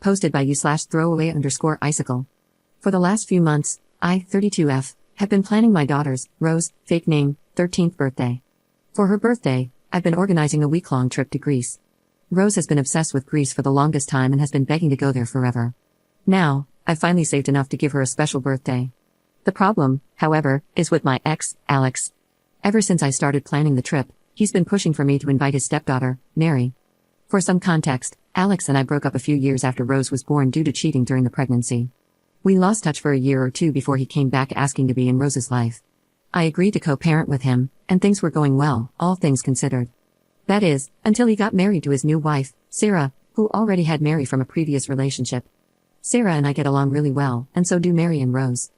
posted by you/throwaway_icicle. For the last few months, I, 32F, have been planning my daughter's, Rose, fake name, 13th birthday. For her birthday, I've been organizing a week-long trip to Greece. Rose has been obsessed with Greece for the longest time and has been begging to go there forever. Now, I've finally saved enough to give her a special birthday. The problem, however, is with my ex, Alex. Ever since I started planning the trip, he's been pushing for me to invite his stepdaughter, Mary. For some context, Alex and I broke up a few years after Rose was born due to cheating during the pregnancy. We lost touch for a year or two before he came back asking to be in Rose's life. I agreed to co-parent with him, and things were going well, all things considered. That is, until he got married to his new wife, Sarah, who already had Mary from a previous relationship. Sarah and I get along really well, and so do Mary and Rose.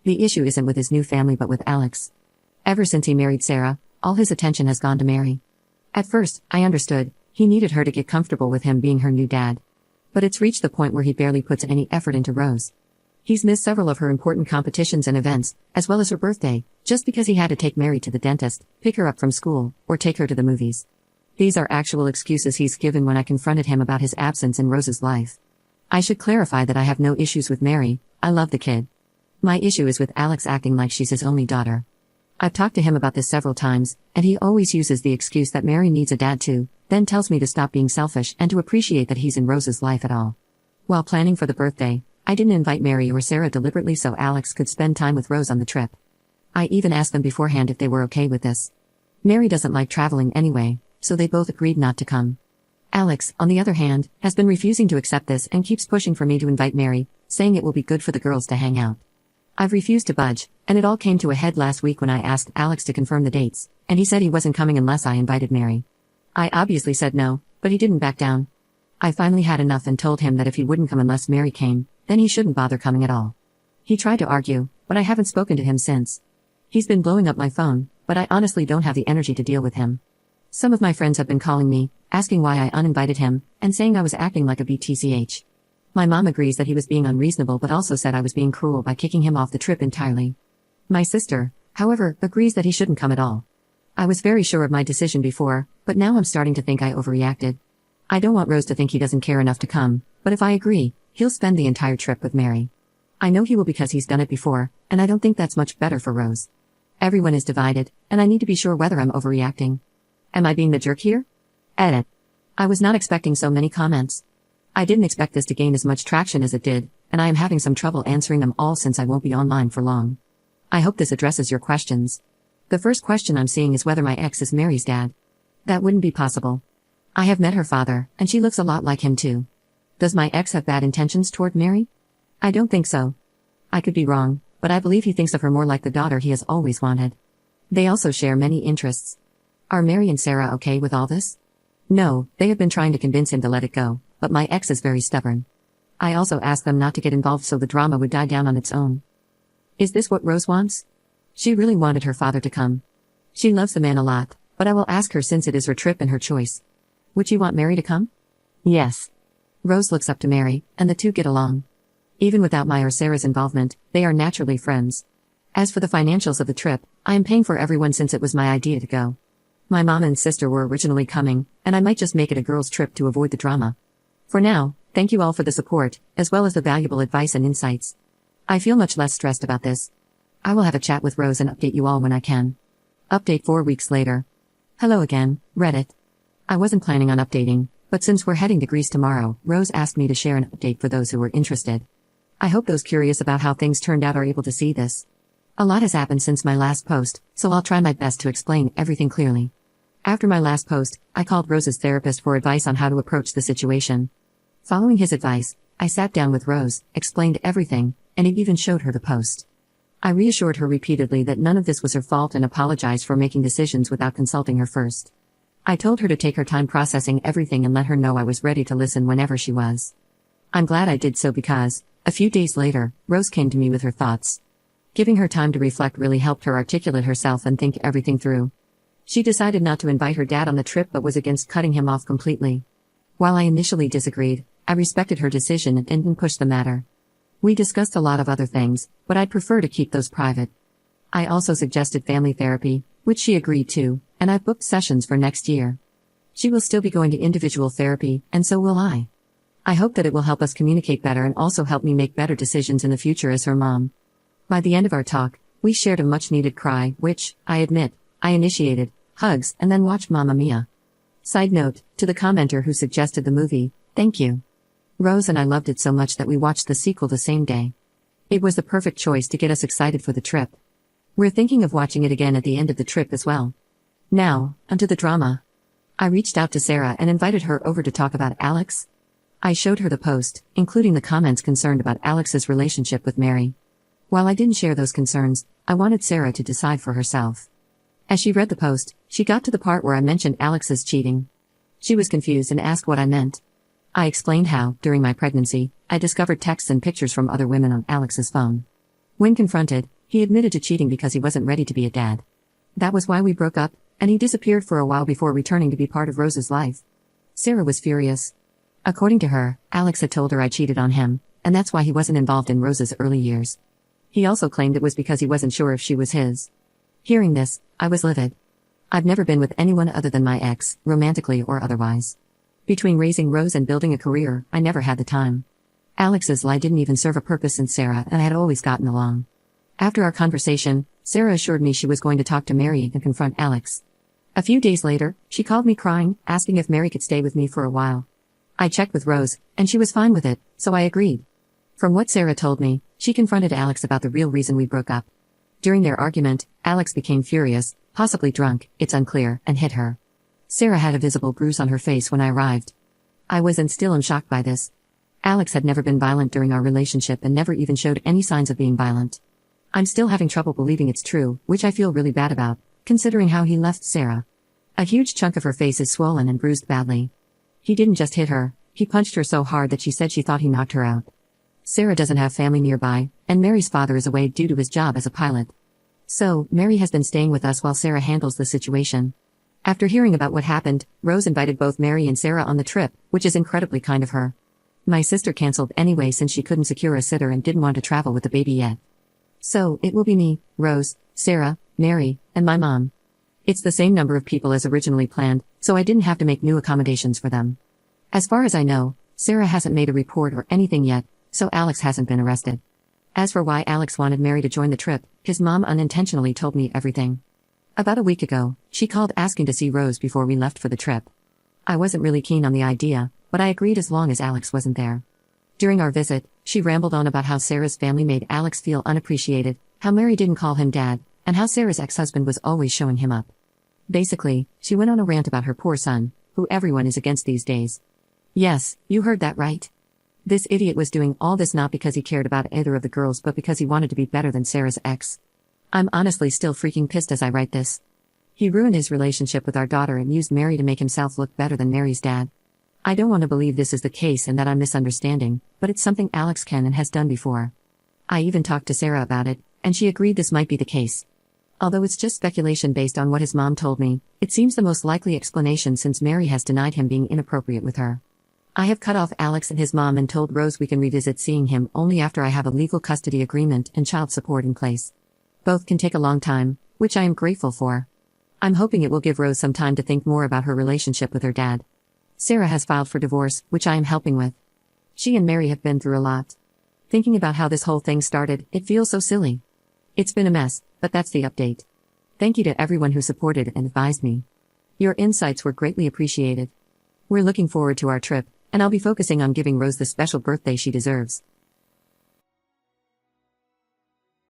The issue isn't with his new family but with Alex. Ever since he married Sarah, all his attention has gone to Mary. At first, I understood, he needed her to get comfortable with him being her new dad. But it's reached the point where he barely puts any effort into Rose. He's missed several of her important competitions and events, as well as her birthday, just because he had to take Mary to the dentist, pick her up from school, or take her to the movies. These are actual excuses he's given when I confronted him about his absence in Rose's life. I should clarify that I have no issues with Mary, I love the kid. My issue is with Alex acting like she's his only daughter. I've talked to him about this several times, and he always uses the excuse that Mary needs a dad too, then tells me to stop being selfish and to appreciate that he's in Rose's life at all. While planning for the birthday, I didn't invite Mary or Sarah deliberately so Alex could spend time with Rose on the trip. I even asked them beforehand if they were okay with this. Mary doesn't like traveling anyway, so they both agreed not to come. Alex, on the other hand, has been refusing to accept this and keeps pushing for me to invite Mary, saying it will be good for the girls to hang out. I've refused to budge, and it all came to a head last week when I asked Alex to confirm the dates, and he said he wasn't coming unless I invited Mary. I obviously said no, but he didn't back down. I finally had enough and told him that if he wouldn't come unless Mary came, then he shouldn't bother coming at all. He tried to argue, but I haven't spoken to him since. He's been blowing up my phone, but I honestly don't have the energy to deal with him. Some of my friends have been calling me, asking why I uninvited him, and saying I was acting like a BTCH. My mom agrees that he was being unreasonable but also said I was being cruel by kicking him off the trip entirely. My sister, however, agrees that he shouldn't come at all. I was very sure of my decision before, but now I'm starting to think I overreacted. I don't want Rose to think he doesn't care enough to come, but if I agree, he'll spend the entire trip with Mary. I know he will because he's done it before, and I don't think that's much better for Rose. Everyone is divided, and I need to be sure whether I'm overreacting. Am I being the jerk here? Edit. I was not expecting so many comments. I didn't expect this to gain as much traction as it did, and I am having some trouble answering them all since I won't be online for long. I hope this addresses your questions. The first question I'm seeing is whether my ex is Mary's dad. That wouldn't be possible. I have met her father, and she looks a lot like him too. Does my ex have bad intentions toward Mary? I don't think so. I could be wrong, but I believe he thinks of her more like the daughter he has always wanted. They also share many interests. Are Mary and Sarah okay with all this? No, they have been trying to convince him to let it go, but my ex is very stubborn. I also asked them not to get involved so the drama would die down on its own. Is this what Rose wants? She really wanted her father to come. She loves the man a lot, but I will ask her since it is her trip and her choice. Would she want Mary to come? Yes. Rose looks up to Mary, and the two get along. Even without my or Sarah's involvement, they are naturally friends. As for the financials of the trip, I am paying for everyone since it was my idea to go. My mom and sister were originally coming, and I might just make it a girls' trip to avoid the drama. For now, thank you all for the support, as well as the valuable advice and insights. I feel much less stressed about this. I will have a chat with Rose and update you all when I can. Update 4 weeks later. Hello again, Reddit. I wasn't planning on updating, but since we're heading to Greece tomorrow, Rose asked me to share an update for those who were interested. I hope those curious about how things turned out are able to see this. A lot has happened since my last post, so I'll try my best to explain everything clearly. After my last post, I called Rose's therapist for advice on how to approach the situation. Following his advice, I sat down with Rose, explained everything, and even showed her the post. I reassured her repeatedly that none of this was her fault and apologized for making decisions without consulting her first. I told her to take her time processing everything and let her know I was ready to listen whenever she was. I'm glad I did so because, a few days later, Rose came to me with her thoughts. Giving her time to reflect really helped her articulate herself and think everything through. She decided not to invite her dad on the trip but was against cutting him off completely. While I initially disagreed, I respected her decision and didn't push the matter. We discussed a lot of other things, but I'd prefer to keep those private. I also suggested family therapy, which she agreed to, and I've booked sessions for next year. She will still be going to individual therapy, and so will I. I hope that it will help us communicate better and also help me make better decisions in the future as her mom. By the end of our talk, we shared a much-needed cry, which, I admit, I initiated, hugs, and then watched Mamma Mia. Side note, to the commenter who suggested the movie, thank you. Rose and I loved it so much that we watched the sequel the same day. It was the perfect choice to get us excited for the trip. We're thinking of watching it again at the end of the trip as well. Now, onto the drama. I reached out to Sarah and invited her over to talk about Alex. I showed her the post, including the comments concerned about Alex's relationship with Mary. While I didn't share those concerns, I wanted Sarah to decide for herself. As she read the post, she got to the part where I mentioned Alex's cheating. She was confused and asked what I meant. I explained how, during my pregnancy, I discovered texts and pictures from other women on Alex's phone. When confronted, he admitted to cheating because he wasn't ready to be a dad. That was why we broke up, and he disappeared for a while before returning to be part of Rose's life. Sarah was furious. According to her, Alex had told her I cheated on him, and that's why he wasn't involved in Rose's early years. He also claimed it was because he wasn't sure if she was his. Hearing this, I was livid. I've never been with anyone other than my ex, romantically or otherwise. Between raising Rose and building a career, I never had the time. Alex's lie didn't even serve a purpose in Sarah, and I had always gotten along. After our conversation, Sarah assured me she was going to talk to Mary and confront Alex. A few days later, she called me crying, asking if Mary could stay with me for a while. I checked with Rose, and she was fine with it, so I agreed. From what Sarah told me, she confronted Alex about the real reason we broke up. During their argument, Alex became furious, possibly drunk, it's unclear, and hit her. Sarah had a visible bruise on her face when I arrived. I was and still am shocked by this. Alex had never been violent during our relationship and never even showed any signs of being violent. I'm still having trouble believing it's true, which I feel really bad about, considering how he left Sarah. A huge chunk of her face is swollen and bruised badly. He didn't just hit her, he punched her so hard that she said she thought he knocked her out. Sarah doesn't have family nearby, and Mary's father is away due to his job as a pilot. So, Mary has been staying with us while Sarah handles the situation. After hearing about what happened, Rose invited both Mary and Sarah on the trip, which is incredibly kind of her. My sister canceled anyway since she couldn't secure a sitter and didn't want to travel with the baby yet. So, it will be me, Rose, Sarah, Mary, and my mom. It's the same number of people as originally planned, so I didn't have to make new accommodations for them. As far as I know, Sarah hasn't made a report or anything yet, so Alex hasn't been arrested. As for why Alex wanted Mary to join the trip, his mom unintentionally told me everything. About a week ago, she called asking to see Rose before we left for the trip. I wasn't really keen on the idea, but I agreed as long as Alex wasn't there. During our visit, she rambled on about how Sarah's family made Alex feel unappreciated, how Mary didn't call him dad, and how Sarah's ex-husband was always showing him up. Basically, she went on a rant about her poor son, who everyone is against these days. Yes, you heard that right. This idiot was doing all this not because he cared about either of the girls but because he wanted to be better than Sarah's ex. I'm honestly still freaking pissed as I write this. He ruined his relationship with our daughter and used Mary to make himself look better than Mary's dad. I don't want to believe this is the case and that I'm misunderstanding, but it's something Alex can and has done before. I even talked to Sarah about it, and she agreed this might be the case. Although it's just speculation based on what his mom told me, it seems the most likely explanation since Mary has denied him being inappropriate with her. I have cut off Alex and his mom and told Rose we can revisit seeing him only after I have a legal custody agreement and child support in place. Both can take a long time, which I am grateful for. I'm hoping it will give Rose some time to think more about her relationship with her dad. Sarah has filed for divorce, which I am helping with. She and Mary have been through a lot. Thinking about how this whole thing started, it feels so silly. It's been a mess, but that's the update. Thank you to everyone who supported and advised me. Your insights were greatly appreciated. We're looking forward to our trip, and I'll be focusing on giving Rose the special birthday she deserves.